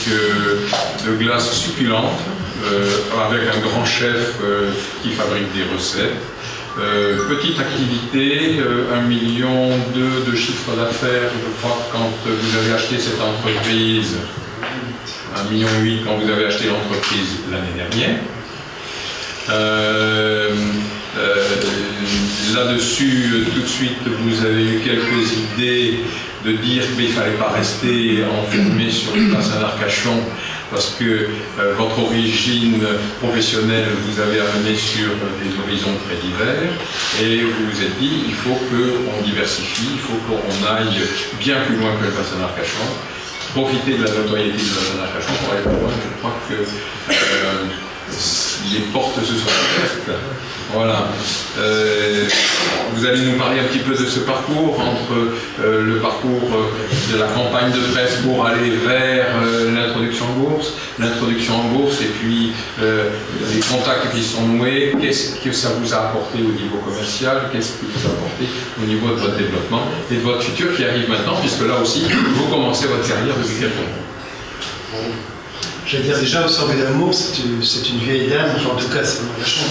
de glaces succulentes, avec un grand chef qui fabrique des recettes. Petite activité, 1,2 million de chiffre d'affaires, je crois, quand vous avez acheté cette entreprise, 1,8 million quand vous avez acheté l'entreprise l'année dernière. Là-dessus, tout de suite, vous avez eu quelques idées de dire qu'il ne fallait pas rester enfermé sur le bassin d'Arcachon parce que votre origine professionnelle vous avait amené sur des horizons très divers et vous vous êtes dit il faut qu'on diversifie, il faut qu'on aille bien plus loin que le bassin d'Arcachon, profiter de la notoriété du bassin d'Arcachon pour aller plus loin. Je crois que les portes se sont ouvertes. Voilà. Vous allez nous parler un petit peu de ce parcours, entre le parcours de la campagne de presse pour aller vers l'introduction en bourse et puis les contacts qui sont noués. Qu'est-ce que ça vous a apporté au niveau commercial? Qu'est-ce que vous a apporté au niveau de votre développement et de votre futur qui arrive maintenant, puisque là aussi, vous commencez votre carrière depuis quelques temps? J'allais dire déjà, au Sorbet d'Amour, c'est une vieille dame, enfin, en tout cas, c'est la chance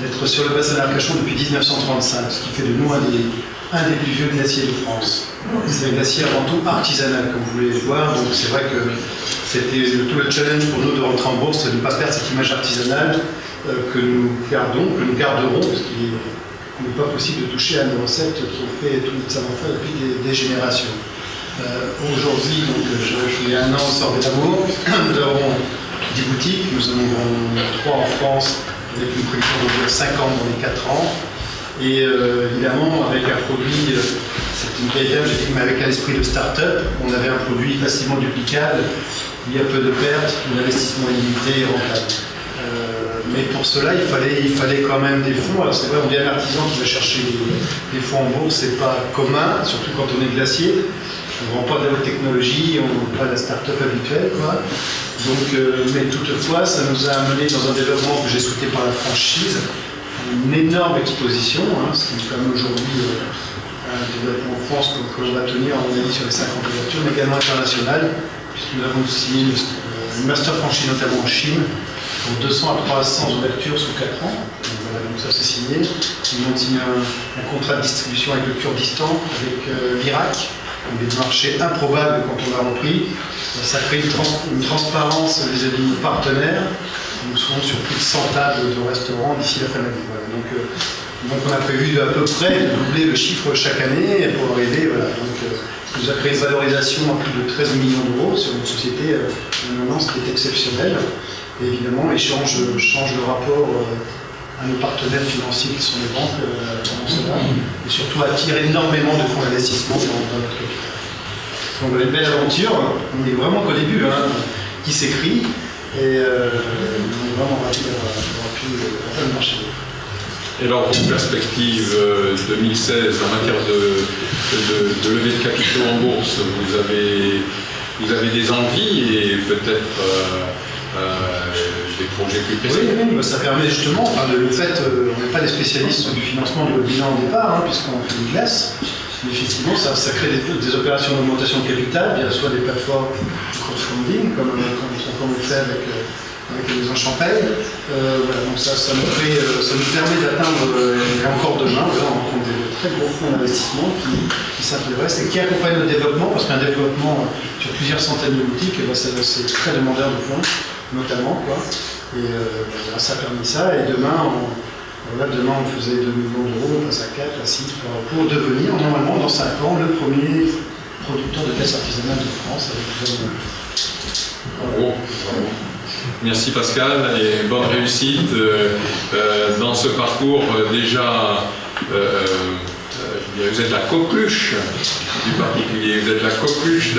d'être sur le bassin d'Arcachon depuis 1935, ce qui fait de nous un des plus vieux glaciers de France. C'est un glacier avant tout artisanal, comme vous pouvez le voir, donc c'est vrai que c'était tout le challenge pour nous de rentrer en bourse, de ne pas perdre cette image artisanale que nous garderons, parce qu'il n'est pas possible de toucher à nos recettes qu'on fait tout notre savoir-faire depuis des générations. Aujourd'hui, je suis 1 an au Sorbet d'Amour, nous avons 10 boutiques, nous en avons 3 en France, avec une production de 50 dans les 4 ans. Et évidemment, avec un produit, c'est une vieille dame, j'ai dit, mais avec un esprit de start-up, on avait un produit facilement duplicable, il y a peu de pertes, un investissement illimité et rentable. Mais pour cela, il fallait quand même des fonds. Alors c'est vrai, on dit un artisan qui va chercher des fonds en bourse, c'est pas commun, surtout quand on est glacier. On ne vend pas de la haute technologie, on ne vend pas de la start-up habituelle, quoi. Donc, mais toutefois, ça nous a amené dans un développement que j'ai souhaité par la franchise, une énorme exposition, hein, ce qui nous permet aujourd'hui un développement en France que l'on va tenir, à mon avis, sur les 50 ouvertures, mais également international, puisque nous avons signé une master franchise notamment en Chine, pour 200 à 300 ouvertures sous 4 ans. Donc, voilà, donc ça c'est signé. Ils ont signé un contrat de distribution avec le Kurdistan, avec l'Irak. Des marchés improbables quand on a repris. Ça crée une transparence vis-à-vis de nos partenaires. Nous serons sur plus de 100 tables de restaurants d'ici la fin de l'année. Voilà. Donc on a prévu à peu près de doubler le chiffre chaque année pour arriver. Voilà. Donc, ça nous a créé une valorisation à plus de 13 millions d'euros sur une société maintenant, ce qui est exceptionnel. Et évidemment, change le rapport à nos partenaires financiers qui sont les banques pendant cela, et surtout attire énormément de fonds d'investissement dans notre capital. Donc on a une belle aventure, on est vraiment qu'au début, hein, qui s'écrit, et on est vraiment ravis d'avoir pu atteindre le marché. Et alors, vos perspectives 2016 en matière de levée de capitaux en bourse, vous avez des envies et peut-être des projets plus précis? Oui, ça permet justement, le fait, on n'est pas des spécialistes du financement du bilan au départ, hein, puisqu'on fait une glace, mais effectivement ça crée des opérations d'augmentation de capital, bien soit des plateformes de crowdfunding, comme on le fait avec les Maisons Champagne. Voilà, donc ça nous permet d'atteindre, et encore demain, on rencontre des très gros fonds d'investissement qui s'intéressent et qui accompagnent le développement, parce qu'un développement sur plusieurs centaines de boutiques, c'est très demandeur de fonds, notamment, quoi. Et ça a permis ça, et demain on faisait 2 millions d'euros, on passe à 4, à 6, pour devenir, normalement, dans 5 ans, le premier producteur de glace artisanale de France avec Bravo. Merci Pascal, et bonne réussite dans ce parcours déjà. Vous êtes la coqueluche du particulier, vous êtes la coqueluche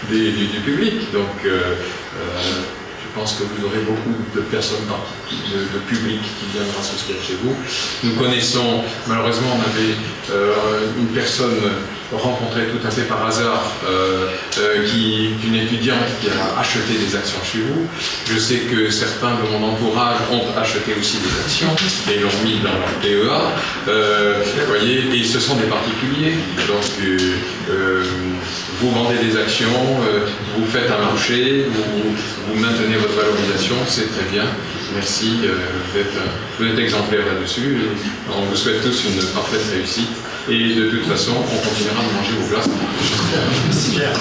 du public, donc je pense que vous aurez beaucoup de personnes, de public qui viendra souscrire chez vous. Nous connaissons, malheureusement, on avait une personne rencontré tout à fait par hasard une étudiante qui a acheté des actions chez vous. Je sais que certains de mon entourage ont acheté aussi des actions et l'ont mis dans leur PEA. Vous voyez, et ce sont des particuliers. Donc, vous vendez des actions, vous faites un marché, vous maintenez votre valorisation, c'est très bien. Merci, vous êtes exemplaire là-dessus. On vous souhaite tous une parfaite réussite. Et de toute façon, on continuera de manger vos glaces. Merci bien.